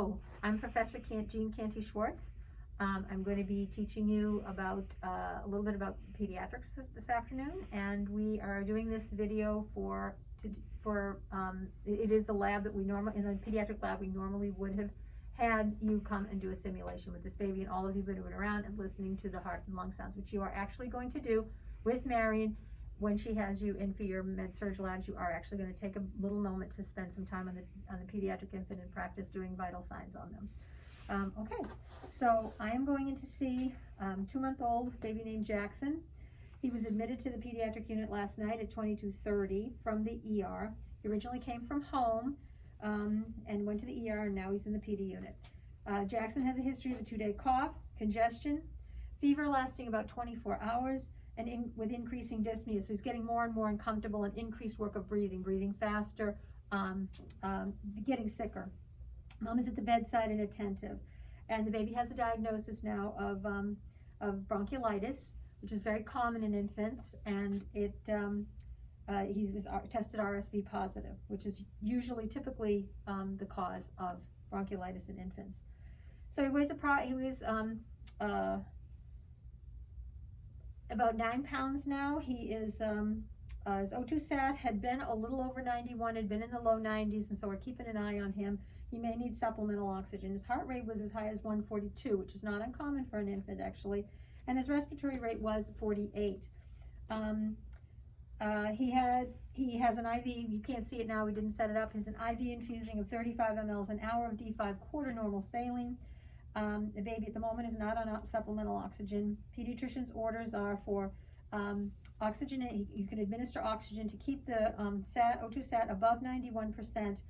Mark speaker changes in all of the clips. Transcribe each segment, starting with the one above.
Speaker 1: Hello, I'm Professor Jean Canty-Schwartz. I'm going to be teaching you about a little bit about pediatrics this afternoon, and we are doing this video it is the lab that we normally, in the pediatric lab, we normally would have had you come and do a simulation with this baby, and all of you have been around and listening to the heart and lung sounds, which you are actually going to do with Marion. When she has you in for your med-surg labs, you are actually going to take a little moment to spend some time on the pediatric infant and practice doing vital signs on them. Okay, so I am going in to see 2-month-old baby named Jackson. He was admitted to the pediatric unit last night at 22:30 from the ER. He originally came from home and went to the ER, and now he's in the PD unit. Jackson has a history of a 2-day cough, congestion, fever lasting about 24 hours, and with increasing dyspnea. So he's getting more and more uncomfortable, and increased work of breathing faster, getting sicker. Mom is at the bedside and attentive. And the baby has a diagnosis now of bronchiolitis, which is very common in infants, and he was tested RSV positive, which is typically the cause of bronchiolitis in infants. So he weighs about 9 pounds now. He is his O2 sat had been a little over 91, had been in the low 90s, and so we're keeping an eye on him. He may need supplemental oxygen. His heart rate was as high as 142, which is not uncommon for an infant actually, and his respiratory rate was 48. He has an IV. You can't see it now. We didn't set it up. He has an IV infusing of 35 mLs an hour of D5 quarter normal saline. The baby at the moment is not on supplemental oxygen. Pediatrician's orders are for oxygen. You can administer oxygen to keep the O2 sat above 91%,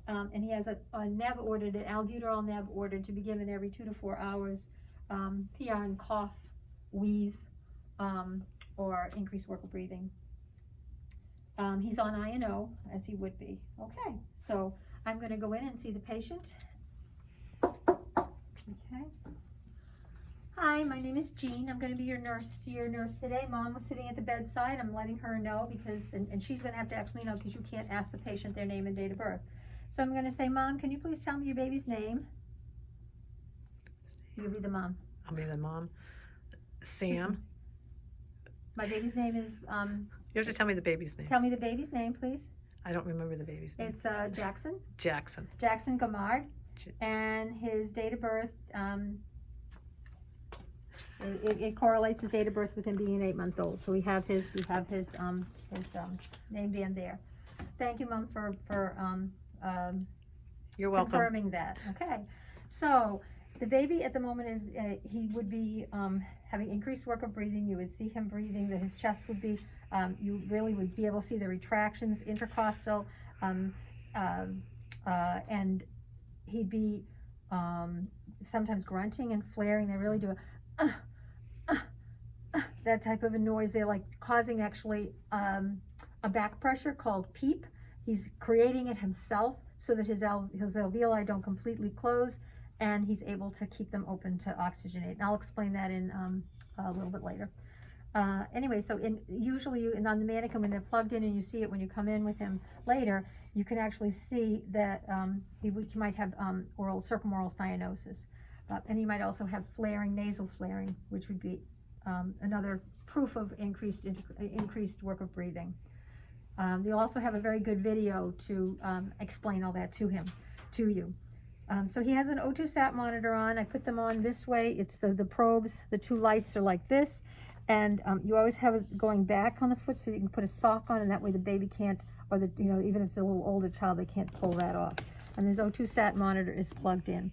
Speaker 1: and he has a neb ordered, an albuterol neb ordered to be given every 2 to 4 hours. PR and cough, wheeze, or increased work of breathing. He's on I&O, as he would be. Okay, so I'm going to go in and see the patient. Okay. Hi, my name is Jean. I'm going to be your nurse today. Mom was sitting at the bedside. I'm letting her know because, and she's going to have to ask me now because you can't ask the patient their name and date of birth. So I'm going to say, Mom, can you please tell me your baby's name? You'll be the mom.
Speaker 2: I'll be the mom. Sam.
Speaker 1: My baby's name is,
Speaker 2: you have to tell me the baby's name.
Speaker 1: Tell me the baby's name, please.
Speaker 2: I don't remember the baby's name.
Speaker 1: It's Jackson.
Speaker 2: Jackson
Speaker 1: Gamard. And his date of birth, it correlates his date of birth with him being an 8-month-old. So we have his name band there. Thank you, Mom, for
Speaker 2: You're welcome.
Speaker 1: Confirming that. Okay, so the baby at the moment is he would be having increased work of breathing. You would see him breathing. His chest would be you really would be able to see the retractions, intercostal, and he'd be sometimes grunting and flaring. They really do that type of a noise. They're like causing actually a back pressure called PEEP. He's creating it himself so that his alveoli don't completely close, and he's able to keep them open to oxygenate. And I'll explain that in a little bit later. Anyway, so usually on the mannequin, when they're plugged in and you see it when you come in with him later, you can actually see that he might have circumoral cyanosis. And he might also have nasal flaring, which would be another proof of increased work of breathing. They'll also have a very good video to explain all that to you. So he has an O2 sat monitor on. I put them on this way. It's the probes. The 2 lights are like this. And you always have it going back on the foot so you can put a sock on, and that way the baby can't, or even if it's a little older child, they can't pull that off. And this O2 sat monitor is plugged in.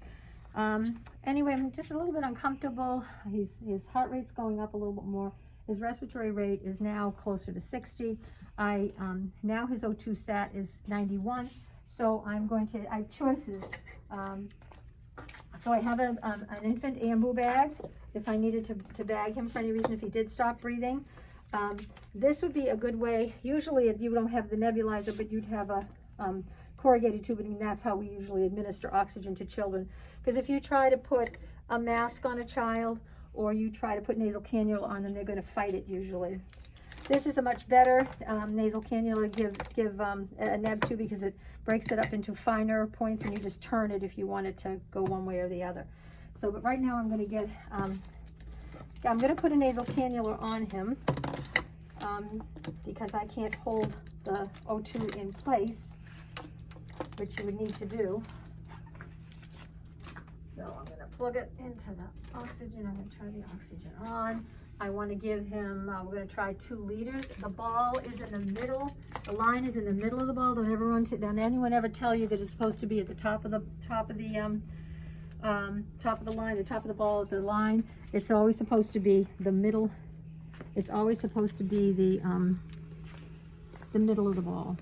Speaker 1: Anyway, I'm just a little bit uncomfortable. His heart rate's going up a little bit more. His respiratory rate is now closer to 60. Now his O2 sat is 91. So I have choices. So I have an infant ambu bag if I needed to bag him for any reason if he did stop breathing. This would be a good way. Usually you don't have the nebulizer, but you'd have a corrugated tubing, and that's how we usually administer oxygen to children. Because if you try to put a mask on a child or you try to put nasal cannula on them, they're going to fight it usually. This is a much better nasal cannula. Give a neb to, because it breaks it up into finer points, and you just turn it if you want it to go one way or the other. So, but right now I'm going to get, I'm going to put a nasal cannula on him because I can't hold the O2 in place, which you would need to do. So I'm going to plug it into the oxygen. I'm going to turn the oxygen on. I want to give him, we're going to try 2 liters. The ball is in the middle. The line is in the middle of the ball. Don't anyone ever tell you that it's supposed to be at the top of the line, the top of the ball at the line. It's always supposed to be the middle. It's always supposed to be the middle of the ball.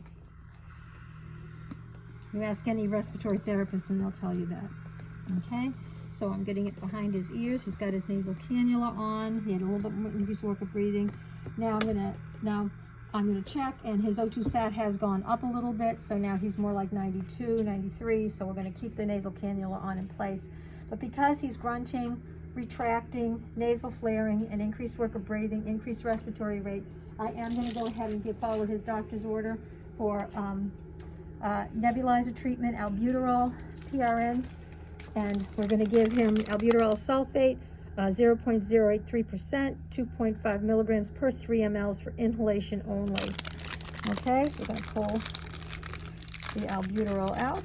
Speaker 1: You ask any respiratory therapist and they'll tell you that. Okay, so I'm getting it behind his ears. He's got his nasal cannula on. He had a little bit more increased work of breathing. Now I'm gonna check, and his O2 sat has gone up a little bit, so now he's more like 92, 93. So we're gonna keep the nasal cannula on in place. But because he's grunting, retracting, nasal flaring, and increased work of breathing, increased respiratory rate, I am going to go ahead and follow his doctor's order for nebulizer treatment, albuterol, PRN, and we're going to give him albuterol sulfate, 0.083%, 2.5 milligrams per 3 mLs for inhalation only. Okay, so we're going to pull the albuterol out.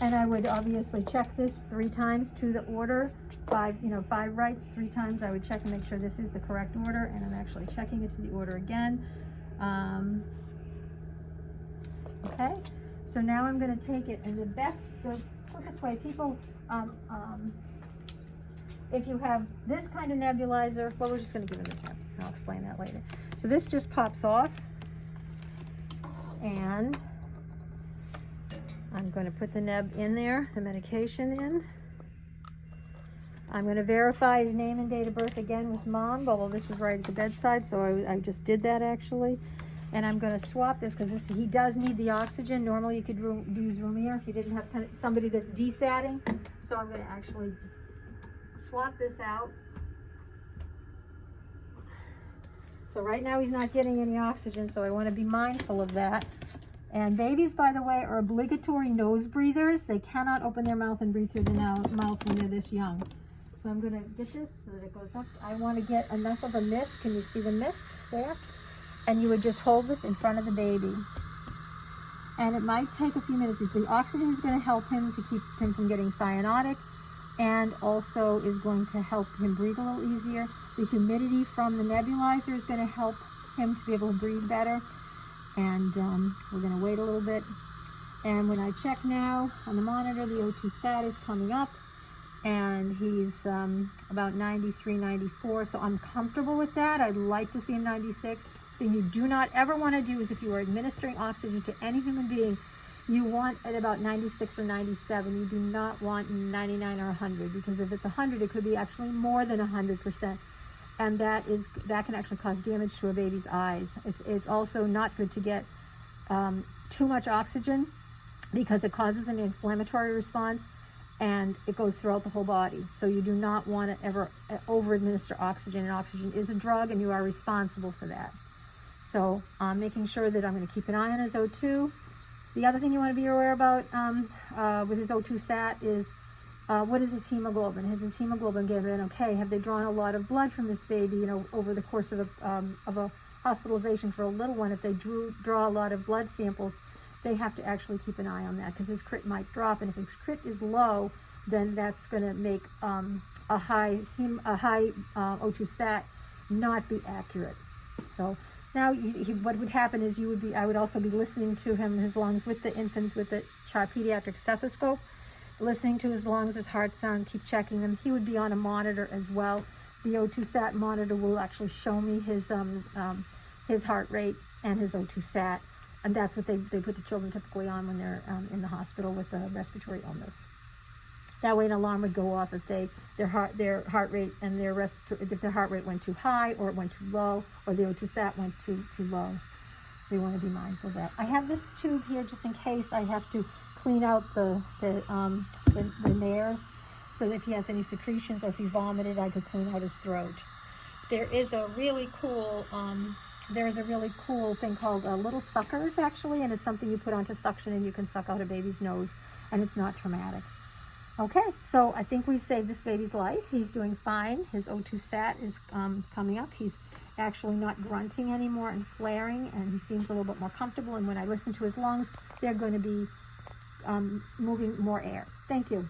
Speaker 1: And I would obviously check this 3 times to the order. 5 writes 3 times. I would check and make sure this is the correct order, and I'm actually checking it to the order again. Okay, so now I'm going to take it, and the quickest way, people, if you have this kind of nebulizer, well, we're just going to give him this neb. I'll explain that later. So this just pops off, and I'm going to put the neb in there, the medication in. I'm going to verify his name and date of birth again with Mom, although this was right at the bedside, so I just did that actually. And I'm going to swap this because he does need the oxygen. Normally you could use room air if you didn't have somebody that's desatting. So I'm going to actually swap this out. So right now he's not getting any oxygen, so I want to be mindful of that. And babies, by the way, are obligatory nose breathers. They cannot open their mouth and breathe through the mouth when they're this young. So I'm going to get this so that it goes up. I want to get enough of a mist. Can you see the mist there? And you would just hold this in front of the baby. And it might take a few minutes. The oxygen is going to help him to keep him from getting cyanotic, and also is going to help him breathe a little easier. The humidity from the nebulizer is going to help him to be able to breathe better. And we're going to wait a little bit. And when I check now on the monitor, the O2 sat is coming up, and he's about 93, 94. So I'm comfortable with that. I'd like to see him 96. The thing you do not ever want to do is, if you are administering oxygen to any human being, you want at about 96 or 97. You do not want 99 or 100, because if it's 100, it could be actually more than 100%. And that can actually cause damage to a baby's eyes. It's also not good to get too much oxygen, because it causes an inflammatory response, and it goes throughout the whole body. So you do not want to ever over-administer oxygen, and oxygen is a drug, and you are responsible for that. So making sure that I'm going to keep an eye on his O2. The other thing you want to be aware about with his O2 sat is, what is his hemoglobin? Has his hemoglobin given okay? Have they drawn a lot of blood from this baby, you know, over the course of a hospitalization for a little one? If they draw a lot of blood samples, they have to actually keep an eye on that, because his crit might drop, and if his crit is low, then that's going to make a high O2 sat not be accurate. So now what would happen is I would also be listening to his lungs with the infant, with the pediatric stethoscope, listening to his lungs, his heart sound, keep checking them. He would be on a monitor as well. The O2 sat monitor will actually show me his heart rate and his O2 sat, and that's what they put the children typically on when they're in the hospital with a respiratory illness. That way an alarm would go off if their heart rate and if their heart rate went too high, or it went too low, or the O2 sat went too low. So you want to be mindful of that. I have this tube here just in case I have to clean out the nares. so that if he has any secretions or if he vomited, I could clean out his throat. There is a really cool thing called little suckers, actually, and it's something you put onto suction and you can suck out a baby's nose, and it's not traumatic. Okay, so I think we've saved this baby's life. He's doing fine. His O2 sat is coming up. He's actually not grunting anymore and flaring, and he seems a little bit more comfortable, and when I listen to his lungs, they're going to be moving more air. Thank you.